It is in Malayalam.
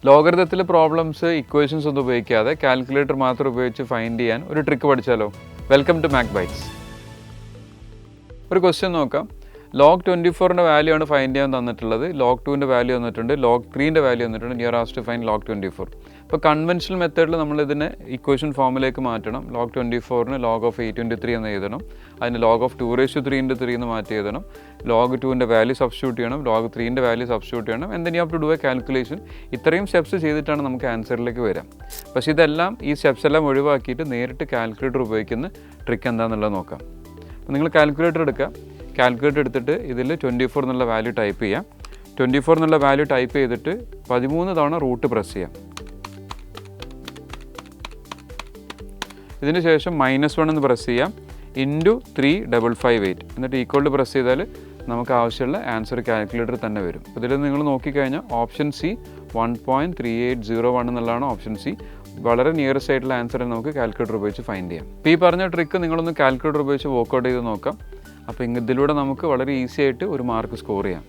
ലോഗരിതത്തിൽ പ്രോബ്ലംസ് ഇക്വേഷൻസ് ഒന്നും ഉപയോഗിക്കാതെ കാൽക്കുലേറ്റർ മാത്രം ഉപയോഗിച്ച് ഫൈൻഡ് ചെയ്യാൻ ഒരു ട്രിക്ക് പഠിച്ചാലോ? Welcome to Mac Bytes. ഒരു ക്വസ്റ്റ്യൻ നോക്കാം. log 24ൻ്റെ വാല്യൂ ആണ് ഫൈൻഡ് ചെയ്യാൻ തന്നിട്ടുള്ളത്. log 2ൻ്റെ വാല്യൂ തന്നിട്ടുണ്ട്, log 3ൻ്റെ വാല്യൂ തന്നിട്ടുണ്ട്. You are asked to find log 24. അപ്പോൾ കൺവെൻഷണൽ മെത്തേഡിൽ നമ്മൾ ഇതിനെ ഇക്വേഷൻ ഫോമിലേക്ക് മാറ്റണം. log 24ന് log of 8/3 എന്ന് എഴുതണം. അതിന് log of 2^3 എന്ന് മാറ്റി എഴുതണം. log 2ൻ്റെ വാല്യൂ സബ്സ്റ്റിറ്റ്യൂട്ട് ചെയ്യണം, log 3ൻ്റെ വാല്യൂ സബ്സ്റ്റിറ്റ്യൂട്ട് ചെയ്യണം. and then you have to do a calculation. ഇത്രയും സ്റ്റെപ്സ് ചെയ്തിട്ടാണ് നമുക്ക് ആൻസറിലേക്ക് വരാം. പക്ഷേ ഇതെല്ലാം ഈ സ്റ്റെപ്സ് എല്ലാം ഒഴിവാക്കിയിട്ട് നേരിട്ട് കാൽക്കുലേറ്റർ ഉപയോഗിക്കുന്ന ട്രിക്ക് എന്താണെന്നുള്ളത് നോക്കാം. അപ്പോൾ നിങ്ങൾ കാൽക്കുലേറ്റർ എടുക്കുക. കാൽക്കുലേറ്റർ എടുത്തിട്ട് ഇതിൽ 24 എന്നുള്ള വാല്യൂ ടൈപ്പ് ചെയ്യാം. 24 എന്നുള്ള വാല്യൂ ടൈപ്പ് ചെയ്തിട്ട് 13 തവണ റൂട്ട് പ്രസ് ചെയ്യാം. ഇതിന് ശേഷം -1 എന്ന് പ്രസ് ചെയ്യാം, ഇൻറ്റു 3,558 എന്നിട്ട് ഈക്വൽ പ്രസ് ചെയ്താൽ നമുക്ക് ആവശ്യമുള്ള ആൻസർ കാൽക്കുലേറ്റർ തന്നെ വരും. ഇതിൽ നിങ്ങൾ നോക്കിക്കഴിഞ്ഞാൽ ഓപ്ഷൻ സി 1.3801 എന്നുള്ളതാണ് ഓപ്ഷൻ സി. വളരെ നിയറസ്റ്റ് ആയിട്ടുള്ള ആൻസർ നമുക്ക് കാൽക്കുലേറ്റർ ഉപയോഗിച്ച് ഫൈൻഡ് ചെയ്യാം. ഇപ്പോൾ ഈ പറഞ്ഞ ട്രിക്ക് നിങ്ങളൊന്ന് കാൽക്കുലേറ്റർ ഉപയോഗിച്ച് വർക്കൗട്ട് ചെയ്ത് നോക്കാം. അപ്പോൾ ഇതിലൂടെ നമുക്ക് വളരെ ഈസി ആയിട്ട് ഒരു മാർക്ക് സ്കോർ ചെയ്യാം.